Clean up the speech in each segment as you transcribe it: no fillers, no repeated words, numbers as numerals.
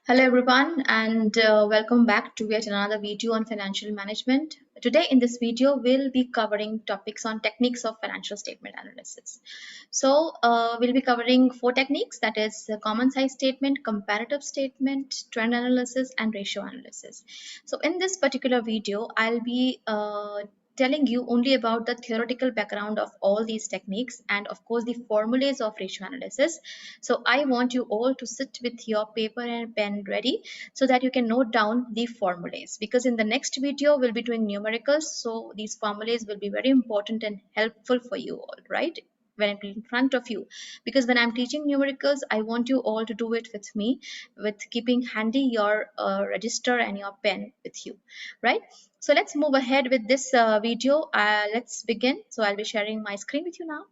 Hello everyone and welcome back to yet another video on financial management. Today in this video we'll be covering topics on techniques of financial statement analysis. We'll be covering four techniques, that is common size statement, comparative statement, trend analysis and ratio analysis. So in this particular video I'll be telling you only about the theoretical background of all these techniques and of course the formulas of ratio analysis. So I want you all to sit with your paper and pen ready so that you can note down the formulas, because in the next video we'll be doing numericals, so these formulas will be very important and helpful for you all, right, when I'm in front of you. Because when I'm teaching numericals I want you all to do it with me, with keeping handy your register and your pen with you, right? So let's move ahead with this video. Let's begin. So I'll be sharing my screen with you now.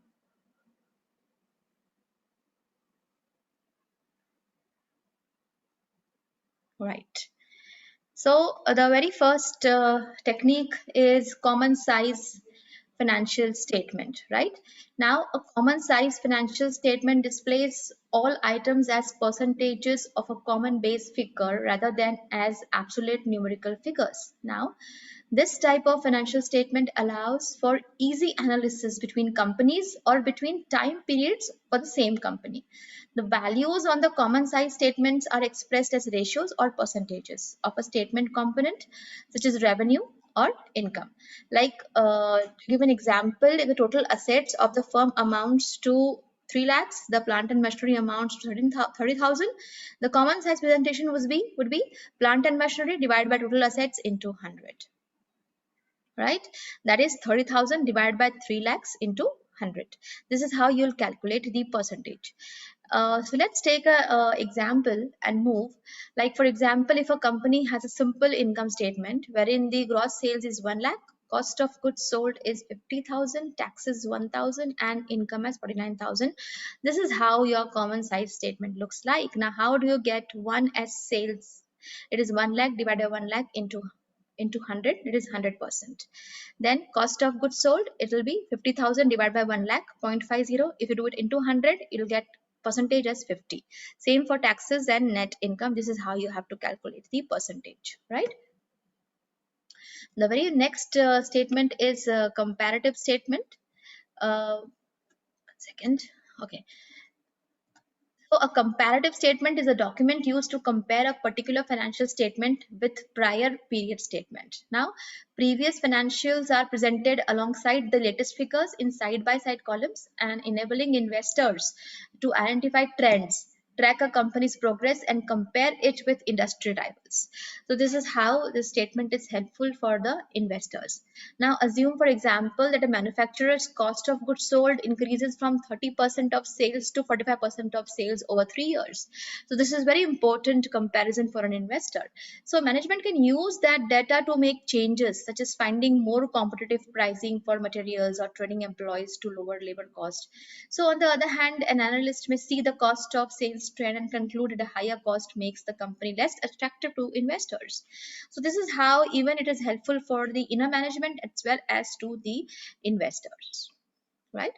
Right. So the very first technique is common size financial statement, right? Now a common size financial statement displays all items as percentages of a common base figure rather than as absolute numerical figures. Now this type of financial statement allows for easy analysis between companies or between time periods for the same company. The values on the common size statements are expressed as ratios or percentages of a statement component, such as revenue or income. To give an example, if the total assets of the firm amounts to 3 lakhs, the plant and machinery amounts to 30,000, the common size presentation would be plant and machinery divided by total assets into 100, right? That is 30,000 divided by 3 lakhs into 100. This is how you'll calculate the percentage. So let's take a example and move. Like for example, if a company has a simple income statement wherein the gross sales is 1 lakh, cost of goods sold is 50,000, taxes 1,000 and income as 49,000. This is how your common size statement looks like. Now how do you get 1 as sales? It is 1 lakh divided by 1 lakh into 100, it is 100%. Then cost of goods sold, it will be 50,000 divided by 1 lakh, 0.50. If you do it into 100, you'll get percentage as 50. Same for taxes and net income. This is how you have to calculate the percentage, right? The very next statement is a comparative statement. One second. Okay. So a comparative statement is a document used to compare a particular financial statement with prior period statement. Now, previous financials are presented alongside the latest figures in side-by-side columns and enabling investors to identify trends, track a company's progress and compare it with industry rivals. So this is how this statement is helpful for the investors. Now assume, for example, that a manufacturer's cost of goods sold increases from 30% of sales to 45% of sales over 3 years. So this is very important comparison for an investor. So management can use that data to make changes, such as finding more competitive pricing for materials or training employees to lower labor cost. So on the other hand, an analyst may see the cost of sales trend and conclude that a higher cost makes the company less attractive to investors. So this is how even it is helpful for the inner management as well as to the investors, right?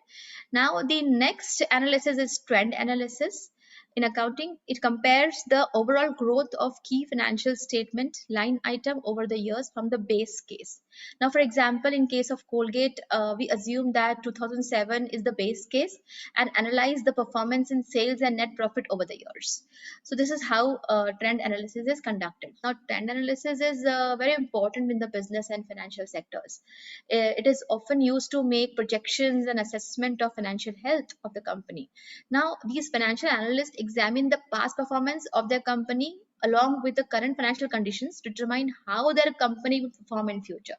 Now the next analysis is trend analysis. In accounting, it compares the overall growth of key financial statement line item over the years from the base case. Now, for example, in case of Colgate, we assume that 2007 is the base case and analyze the performance in sales and net profit over the years. So this is how trend analysis is conducted. Now, trend analysis is very important in the business and financial sectors. It is often used to make projections and assessment of financial health of the company. Now, these financial analysts examine the past performance of their company along with the current financial conditions to determine how their company will perform in future.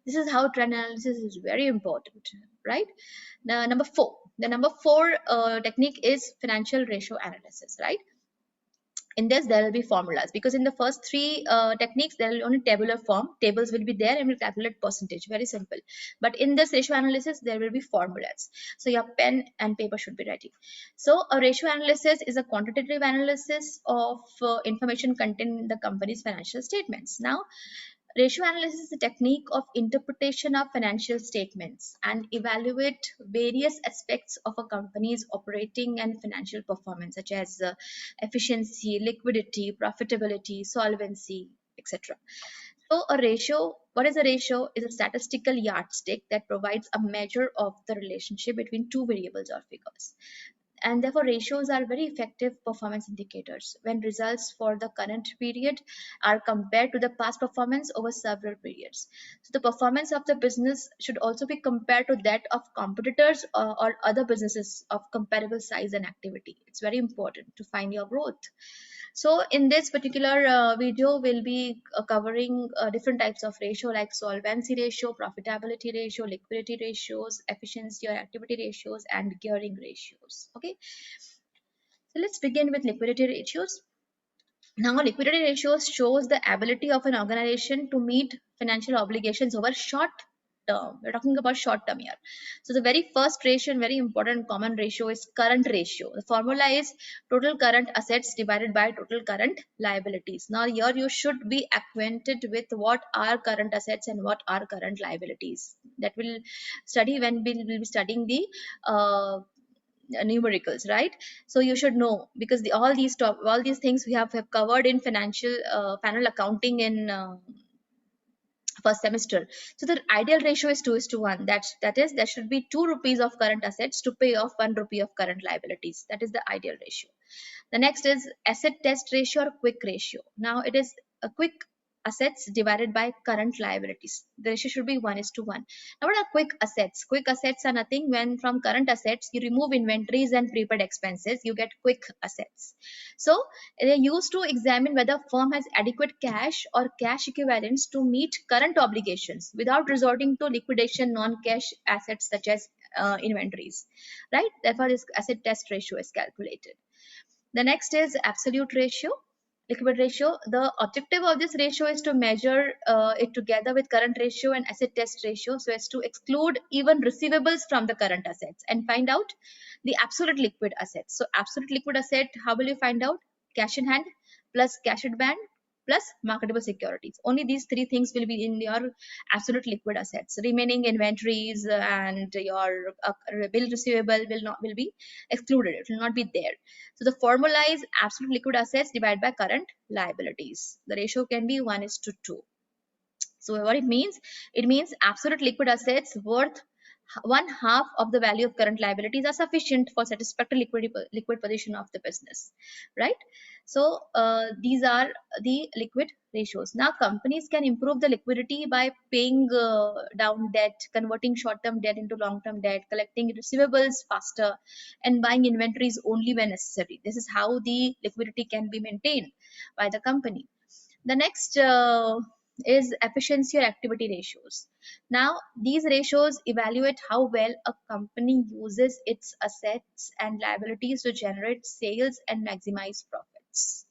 This is how trend analysis is very important, right? Now, number four. The number four technique is financial ratio analysis, right? In this there will be formulas, because in the first three techniques there will be only tabular form. Tables will be there and will calculate percentage, very simple. But in this ratio analysis there will be formulas, so your pen and paper should be ready. So a ratio analysis is a quantitative analysis of information contained in the company's financial statements. Now Ratio analysis is a technique of interpretation of financial statements and evaluate various aspects of a company's operating and financial performance, such as efficiency, liquidity, profitability, solvency, etc. So, a ratio, what is a ratio? Is a statistical yardstick that provides a measure of the relationship between two variables or figures. And therefore, ratios are very effective performance indicators when results for the current period are compared to the past performance over several periods. So, the performance of the business should also be compared to that of competitors or other businesses of comparable size and activity. It's very important to find your growth. So in this particular video, we'll be covering different types of ratio like solvency ratio, profitability ratio, liquidity ratios, efficiency or activity ratios, and gearing ratios. Okay, so let's begin with liquidity ratios. Now, liquidity ratios shows the ability of an organization to meet financial obligations over short term. We're talking about short term here. So the very first ratio and very important common ratio is current ratio. The formula is total current assets divided by total current liabilities. Now here you should be acquainted with what are current assets and what are current liabilities. That will study when we'll be studying the numericals, right? So you should know, because all these things we have covered in financial accounting in first semester. So the ideal ratio is 2 is to 1. That is there should be 2 rupees of current assets to pay off 1 rupee of current liabilities. That is the ideal ratio. The next is asset test ratio or quick ratio. Now it is a quick assets divided by current liabilities. The ratio should be 1 is to 1. Now what are quick assets? Quick assets are nothing when from current assets you remove inventories and prepaid expenses, you get quick assets. So they are used to examine whether firm has adequate cash or cash equivalents to meet current obligations without resorting to liquidation non-cash assets such as inventories, right? Therefore this asset test ratio is calculated. The next is absolute ratio, liquid ratio. The objective of this ratio is to measure it together with current ratio and asset test ratio so as to exclude even receivables from the current assets and find out the absolute liquid assets. So absolute liquid asset, how will you find out? Cash in hand plus cash at bank plus marketable securities. Only these three things will be in your absolute liquid assets. Remaining inventories and your bill receivable will be excluded. It will not be there. So the formula is absolute liquid assets divided by current liabilities. The ratio can be 1 is to 2. So what it means? It means absolute liquid assets worth 1/2 of the value of current liabilities are sufficient for satisfactory liquid position of the business, right? So these are the liquid ratios. Now companies can improve the liquidity by paying down debt, converting short-term debt into long-term debt, collecting receivables faster, and buying inventories only when necessary. This is how the liquidity can be maintained by the company. The next is efficiency or activity ratios. Now, these ratios evaluate how well a company uses its assets and liabilities to generate sales and maximize profits.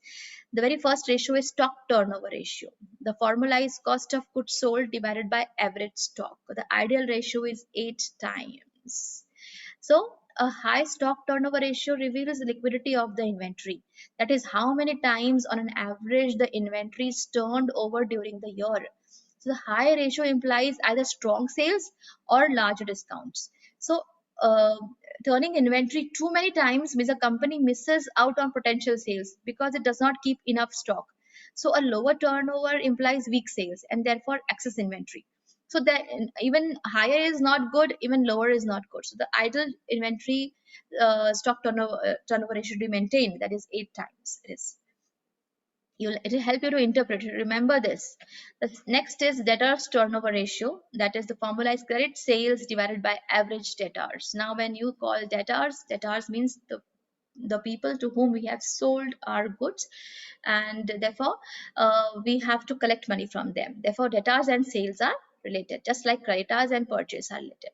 The very first ratio is stock turnover ratio. The formula is cost of goods sold divided by average stock. The ideal ratio is 8 times. So, a high stock turnover ratio reveals the liquidity of the inventory. That is how many times on an average the inventory is turned over during the year. So the high ratio implies either strong sales or larger discounts. So uh, turning inventory too many times means a company misses out on potential sales because it does not keep enough stock. So a lower turnover implies weak sales and therefore excess inventory. So that even higher is not good, even lower is not good. So the ideal inventory stock turnover ratio should be maintained. That is 8 times. It will help you to interpret it. Remember this. The next is debtors turnover ratio. That is the formula is credit sales divided by average debtors. Now when you call debtors means the people to whom we have sold our goods, and therefore we have to collect money from them. Therefore debtors and sales are related, just like creditors and purchase are related.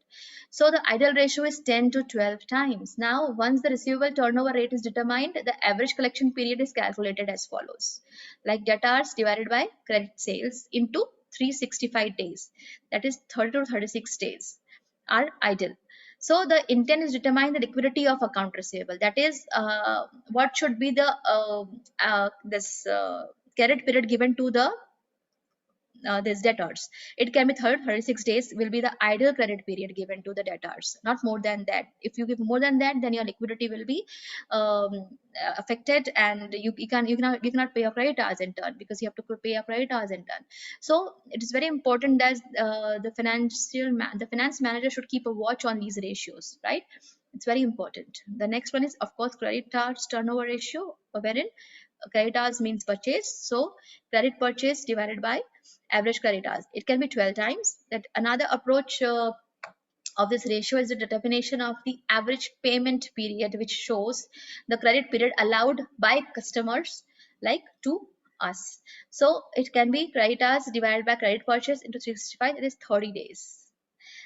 So the ideal ratio is 10 to 12 times. Now once the receivable turnover rate is determined, the average collection period is calculated as follows, like debtors divided by credit sales into 365 days, that is 30 to 36 days are ideal. So the intent is determine the liquidity of account receivable. That is what should be the this credit period given to the these debtors. It can be 36 days will be the ideal credit period given to the debtors, not more than that. If you give more than that, then your liquidity will be affected, and you cannot pay your creditors in turn, because you have to pay your creditors in turn. So it is very important that the finance manager should keep a watch on these ratios, right? It's very important. The next one is, of course, creditors turnover ratio, wherein creditors means purchase. So credit purchase divided by average creditors. It can be 12 times. That another approach of this ratio is the determination of the average payment period, which shows the credit period allowed by customers like to us. So it can be creditors divided by credit purchase into 365. It is 30 days.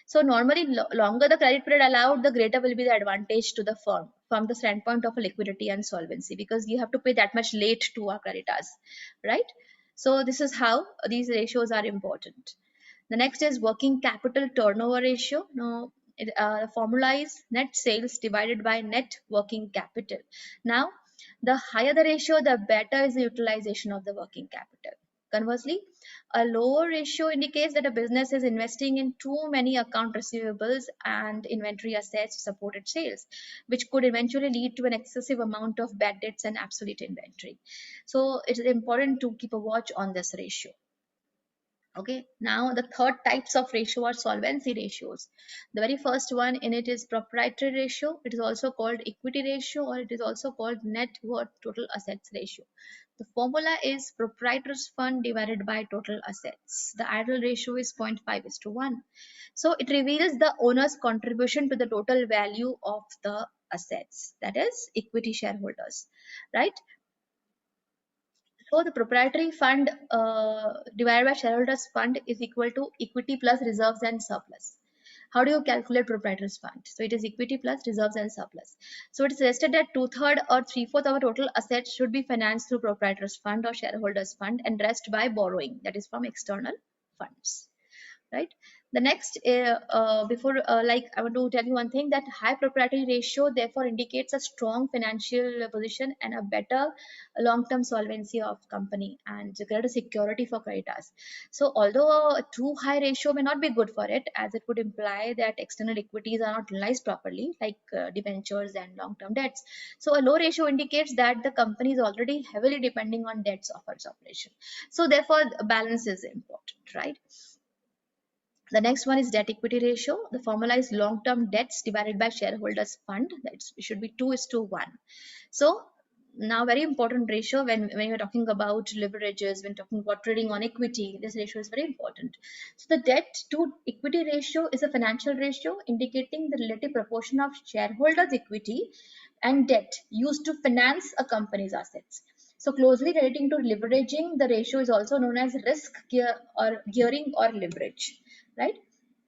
So normally, longer the credit period allowed, the greater will be the advantage to the firm from the standpoint of liquidity and solvency, because you have to pay that much late to our creditors, right? So this is how these ratios are important. The next is working capital turnover ratio. Now, the formula is net sales divided by net working capital. Now, the higher the ratio, the better is the utilization of the working capital. Conversely, a lower ratio indicates that a business is investing in too many account receivables and inventory assets to support its sales, which could eventually lead to an excessive amount of bad debts and obsolete inventory. So it is important to keep a watch on this ratio. Okay, now the third types of ratio are solvency ratios. The very first one in it is proprietary ratio. It is also called equity ratio, or it is also called net worth total assets ratio. The formula is proprietor's fund divided by total assets. The ideal ratio is 0.5:1. So it reveals the owner's contribution to the total value of the assets, that is equity shareholders, right? So the proprietary fund divided by shareholders fund is equal to equity plus reserves and surplus. How do you calculate proprietor's fund? So it is equity plus reserves and surplus. So it is suggested that 2/3 or 3/4 of our total assets should be financed through proprietor's fund or shareholders fund, and rest by borrowing, that is from external funds, right? The next before like I want to tell you one thing, that high proprietary ratio therefore indicates a strong financial position and a better long-term solvency of company and greater security for creditors. So although a too high ratio may not be good for it, as it would imply that external equities are not utilized properly, like debentures and long-term debts. So a low ratio indicates that the company is already heavily depending on debts of its operation. So therefore balance is important, right? The next one is debt equity ratio. The formula is long term debts divided by shareholders fund. That should be 2:1. So now very important ratio when you're talking about leverages, when talking about trading on equity, this ratio is very important. So the debt to equity ratio is a financial ratio indicating the relative proportion of shareholders equity and debt used to finance a company's assets. So closely relating to leveraging, the ratio is also known as risk gearing or leverage, right?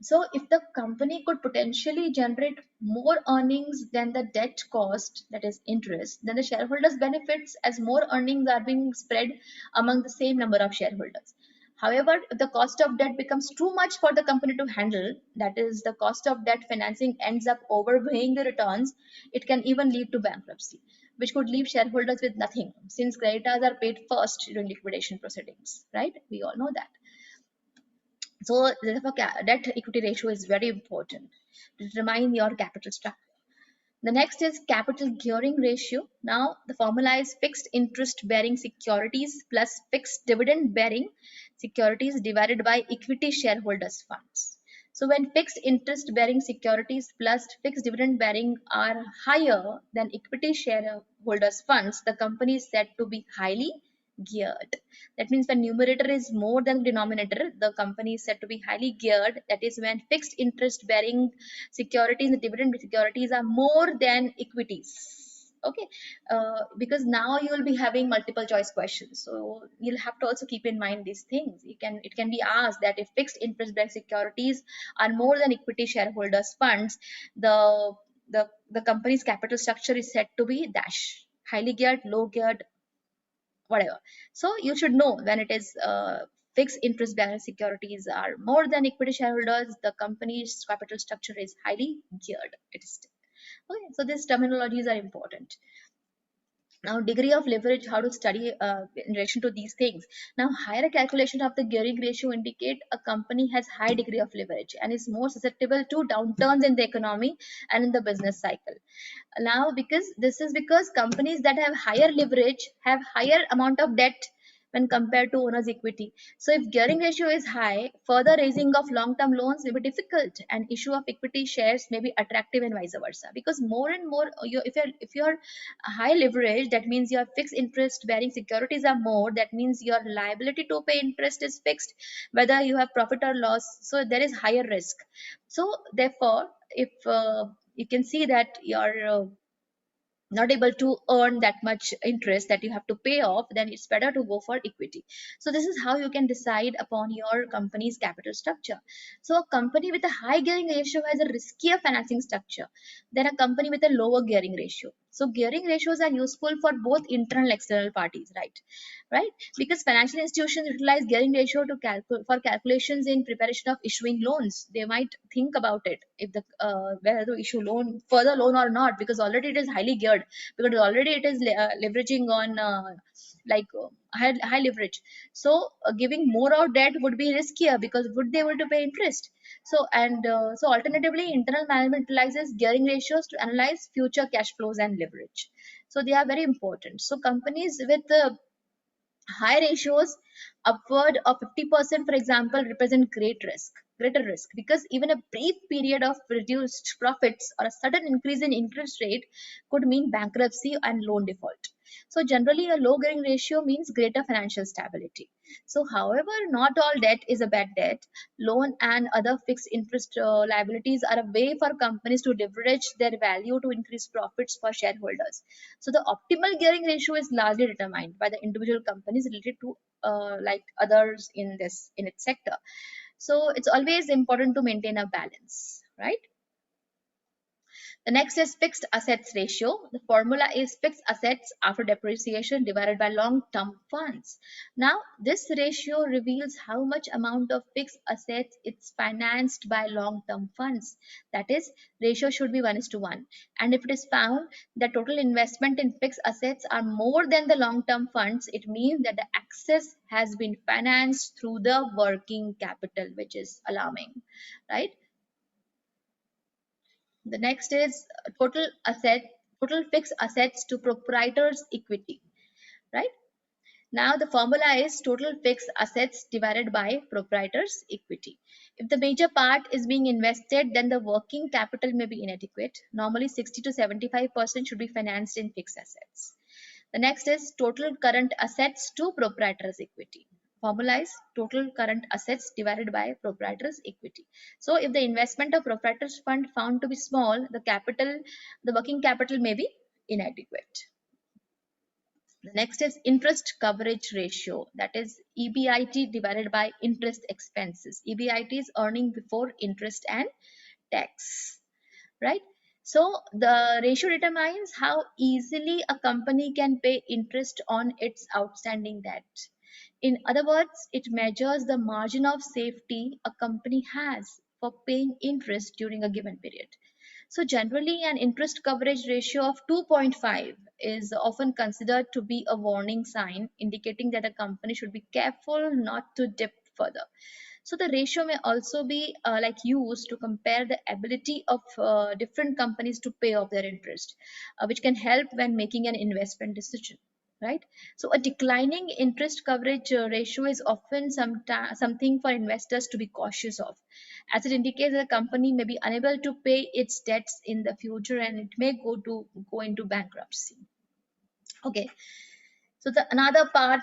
So if the company could potentially generate more earnings than the debt cost, that is interest, then the shareholders benefits as more earnings are being spread among the same number of shareholders. However, if the cost of debt becomes too much for the company to handle, that is the cost of debt financing ends up overweighing the returns, it can even lead to bankruptcy, which could leave shareholders with nothing, since creditors are paid first during liquidation proceedings, right? We all know that. So therefore, debt equity ratio is very important to determine your capital structure. The next is capital gearing ratio. Now the formula is fixed interest bearing securities plus fixed dividend bearing securities divided by equity shareholders funds. So when fixed interest bearing securities plus fixed dividend bearing are higher than equity shareholders funds, the company is said to be highly geared. That means when numerator is more than denominator, the company is said to be highly geared. That is when fixed interest bearing securities and dividend securities are more than equities. Okay, because now you will be having multiple choice questions, so you'll have to also keep in mind these things. It can be asked that if fixed interest bearing securities are more than equity shareholders funds, the company's capital structure is said to be dash, highly geared, low geared, whatever. So you should know when it is fixed interest bearing securities are more than equity shareholders, the company's capital structure is highly geared. It is okay. So these terminologies are important. Now, degree of leverage, how to study in relation to these things. Now, higher calculation of the gearing ratio indicate a company has high degree of leverage and is more susceptible to downturns in the economy and in the business cycle. Now, because this is because companies that have higher leverage have higher amount of debt when compared to owner's equity. So if gearing ratio is high, further raising of long-term loans will be difficult and issue of equity shares may be attractive and vice versa. Because more and more, if you're high leverage, that means your fixed interest bearing securities are more. That means your liability to pay interest is fixed, whether you have profit or loss. So there is higher risk. So therefore, if you can see that your not able to earn that much interest that you have to pay off, then it's better to go for equity. So this is how you can decide upon your company's capital structure. So a company with a high gearing ratio has a riskier financing structure than a company with a lower gearing ratio. So gearing ratios are useful for both internal and external parties, right? Because financial institutions utilize gearing ratio to for calculations in preparation of issuing loans. They might think about it if the whether to issue loan, further loan or not, because already it is highly geared, because already it is leveraging on high leverage. So giving more out debt would be riskier because would they able to pay interest. So alternatively, internal management utilizes gearing ratios to analyze future cash flows and leverage. So they are very important. So companies with high ratios upward of 50%, for example, represent greater risk, because even a brief period of reduced profits or a sudden increase in interest rate could mean bankruptcy and loan default. So generally, a low gearing ratio means greater financial stability. So however, not all debt is a bad debt. Loan and other fixed interest liabilities are a way for companies to leverage their value to increase profits for shareholders. So the optimal gearing ratio is largely determined by the individual companies related to like others in its sector. So it's always important to maintain a balance, right? The next is fixed assets ratio. The formula is fixed assets after depreciation divided by long-term funds. Now, this ratio reveals how much amount of fixed assets it's financed by long-term funds. That is, ratio should be 1:1. And if it is found that total investment in fixed assets are more than the long-term funds, it means that the excess has been financed through the working capital, which is alarming, right? The next is total fixed assets to proprietor's equity, right? Now the formula is total fixed assets divided by proprietor's equity. If the major part is being invested, then the working capital may be inadequate. Normally 60 to 75% should be financed in fixed assets. The next is total current assets to proprietor's equity. Formula is total current assets divided by proprietor's equity. So if the investment of proprietor's fund found to be small, the working capital may be inadequate. The next is interest coverage ratio, that is EBIT divided by interest expenses. EBIT is earning before interest and tax, right? So the ratio determines how easily a company can pay interest on its outstanding debt. In other words, it measures the margin of safety a company has for paying interest during a given period. So generally, an interest coverage ratio of 2.5 is often considered to be a warning sign indicating that a company should be careful not to dip further. So the ratio may also be used to compare the ability of different companies to pay off their interest, which can help when making an investment decision, right? So a declining interest coverage ratio is often something for investors to be cautious of, as it indicates that the company may be unable to pay its debts in the future and it may go into bankruptcy. Okay, so the another part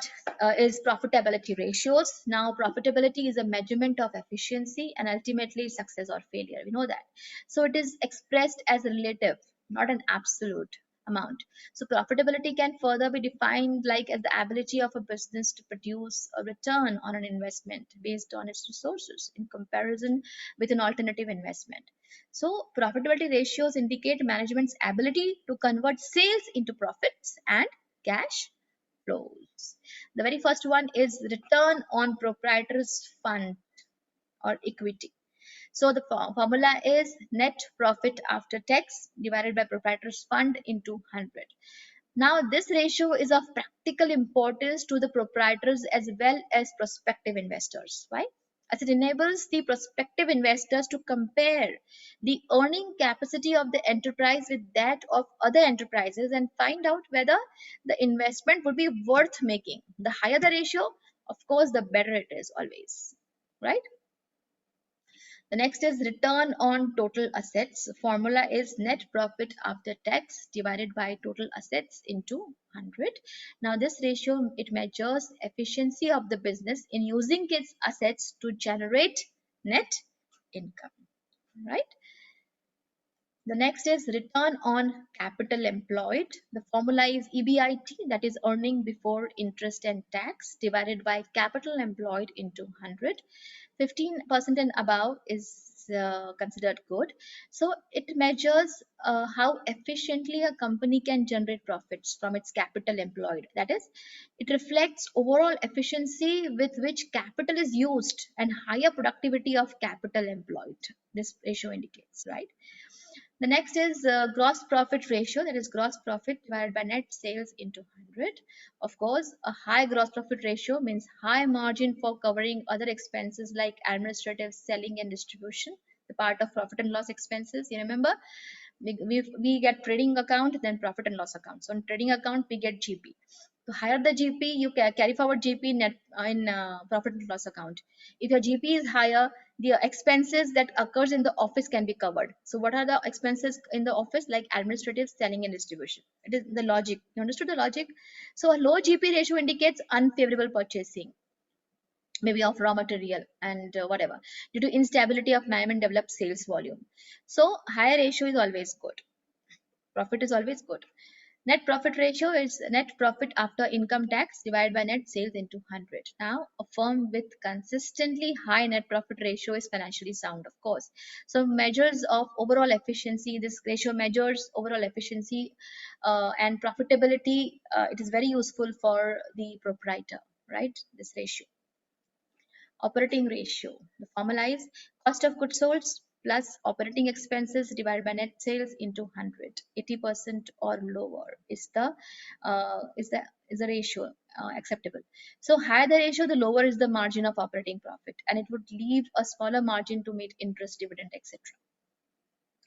is profitability ratios. Now, profitability is a measurement of efficiency and ultimately success or failure. We know that. So it is expressed as a relative, not an absolute amount. So profitability can further be defined like as the ability of a business to produce a return on an investment based on its resources in comparison with an alternative investment. So profitability ratios indicate management's ability to convert sales into profits and cash flows. The very first one is return on proprietor's fund or equity. So the formula is net profit after tax divided by proprietor's fund into 100. Now, this ratio is of practical importance to the proprietors as well as prospective investors. Why? As it enables the prospective investors to compare the earning capacity of the enterprise with that of other enterprises and find out whether the investment would be worth making. The higher the ratio, of course, the better it is always, right? The next is return on total assets. The formula is net profit after tax divided by total assets into 100. Now this ratio, it measures efficiency of the business in using its assets to generate net income, right? The next is return on capital employed. The formula is EBIT, that is earning before interest and tax, divided by capital employed into 100. 15% and above is considered good. So it measures how efficiently a company can generate profits from its capital employed. That is, it reflects overall efficiency with which capital is used and higher productivity of capital employed. This ratio indicates, right? The next is gross profit ratio, that is gross profit divided by net sales into 100. Of course, a high gross profit ratio means high margin for covering other expenses like administrative, selling, and distribution, the part of profit and loss expenses. You remember, we get trading account, then profit and loss account. So on trading account, we get GP. So higher the GP, you carry forward GP net in profit and loss account. If your GP is higher, the expenses that occurs in the office can be covered. So what are the expenses in the office? Like administrative, selling, and distribution. It is the logic. You understood the logic? So a low GP ratio indicates unfavorable purchasing, maybe of raw material and whatever, due to instability of management developed sales volume. So higher ratio is always good. Profit is always good. Net profit ratio is net profit after income tax divided by net sales into 100. Now, a firm with consistently high net profit ratio is financially sound, of course. So, measures of overall efficiency, this ratio measures overall efficiency and profitability. It is very useful for the proprietor, right? This ratio. Operating ratio. The formula is cost of goods sold plus operating expenses divided by net sales into 100. 80% or lower is the ratio acceptable. So higher the ratio, the lower is the margin of operating profit, and it would leave a smaller margin to meet interest, dividend, etc.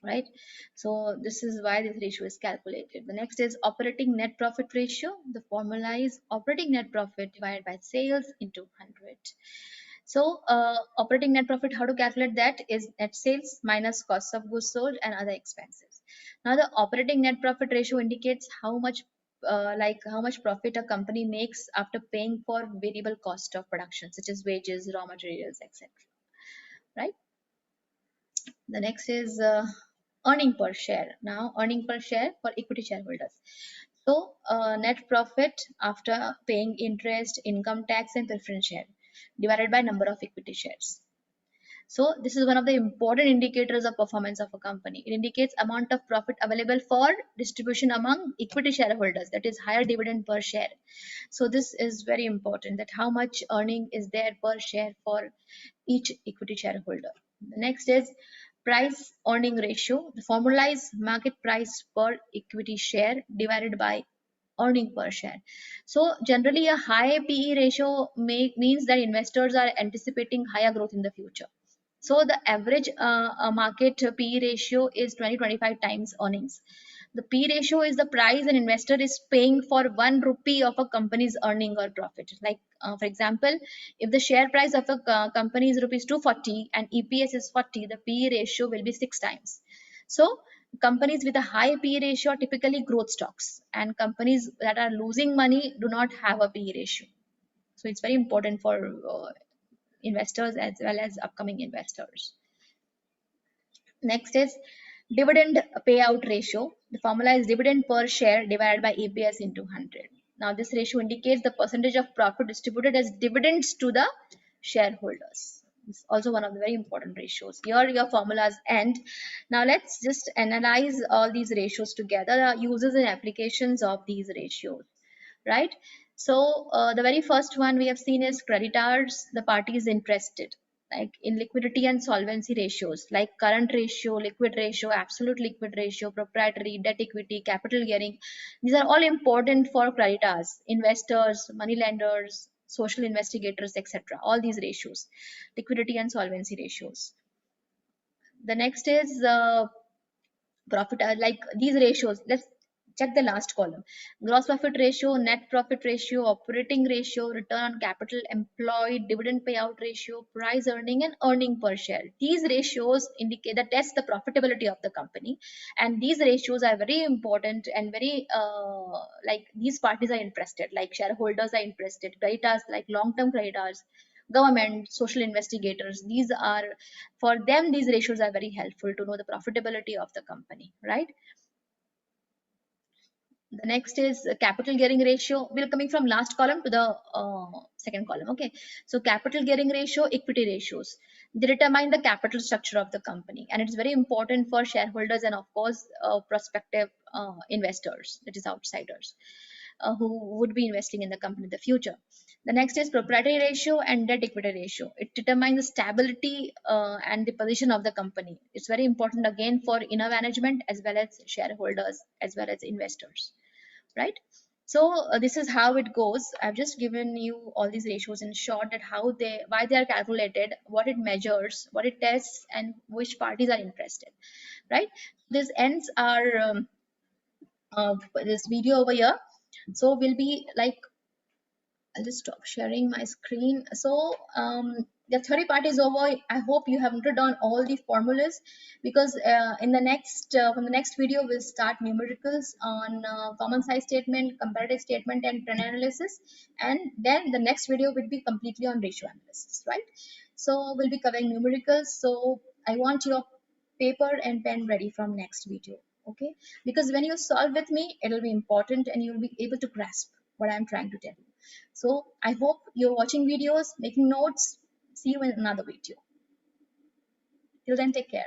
Right? So this is why this ratio is calculated. The next is operating net profit ratio. The formula is operating net profit divided by sales into 100. So operating net profit, how to calculate that is net sales minus cost of goods sold and other expenses. Now the operating net profit ratio indicates how much how much profit a company makes after paying for variable cost of production such as wages, raw materials, etc. Right? The next is earning per share. Now earning per share for equity shareholders. So net profit after paying interest, income tax, and preference share divided by number of equity shares. So this is one of the important indicators of performance of a company. It indicates amount of profit available for distribution among equity shareholders, that is higher dividend per share. So this is very important, that how much earning is there per share for each equity shareholder. The next is price earning ratio. The formula is market price per equity share divided by earning per share. So generally a high PE ratio means that investors are anticipating higher growth in the future. So the average market PE ratio is 20-25 times earnings. The P ratio is the price an investor is paying for 1 rupee of a company's earning or profit. Like for example, if the share price of a company is rupees 240 and EPS is 40, the PE ratio will be 6 times. So companies with a high PE ratio are typically growth stocks, and companies that are losing money do not have a PE ratio. So it's very important for investors as well as upcoming investors. Next is dividend payout ratio. The formula is dividend per share divided by EPS into 100. Now this ratio indicates the percentage of profit distributed as dividends to the shareholders. It's also one of the very important ratios. Here your formulas end. Now let's just analyze all these ratios together, uses and applications of these ratios, right? So the very first one we have seen is creditors, the party is interested. like in liquidity and solvency ratios, like current ratio, liquid ratio, absolute liquid ratio, proprietary, debt equity, capital gearing. These are all important for creditors, investors, money lenders, social investigators, etc. All these ratios, liquidity and solvency ratios. The next is profit, like these ratios. Let's check the last column: gross profit ratio, net profit ratio, operating ratio, return on capital employed, dividend payout ratio, price earning, and earning per share. These ratios indicate that test the profitability of the company, and these ratios are very important and very like these parties are interested, like shareholders are interested, creditors, like long term creditors, government, social investigators. These are, for them, these ratios are very helpful to know the profitability of the company, right? The next is capital gearing ratio. We're coming from last column to the second column. Okay, so capital gearing ratio, equity ratios, they determine the capital structure of the company, and it's very important for shareholders and of course prospective investors, that is outsiders, who would be investing in the company in the future. The next is proprietary ratio and debt equity ratio. It determines the stability and the position of the company. It's very important again for inner management as well as shareholders as well as investors, right? So this is how it goes. I've just given you all these ratios in short, that how they, why they are calculated, what it measures, what it tests, and which parties are interested, right? This ends our this video over here. So we'll be like, I'll just stop sharing my screen. So the theory part is over. I hope you have noted down all the formulas, because in the next from the next video we'll start numericals on common size statement, comparative statement, and trend analysis, and then the next video will be completely on ratio analysis, right? So we'll be covering numericals. So I want your paper and pen ready from next video, okay? Because when you solve with me, it'll be important and you'll be able to grasp what I'm trying to tell you. So I hope you're watching videos, making notes. See you in another video. Till then, take care.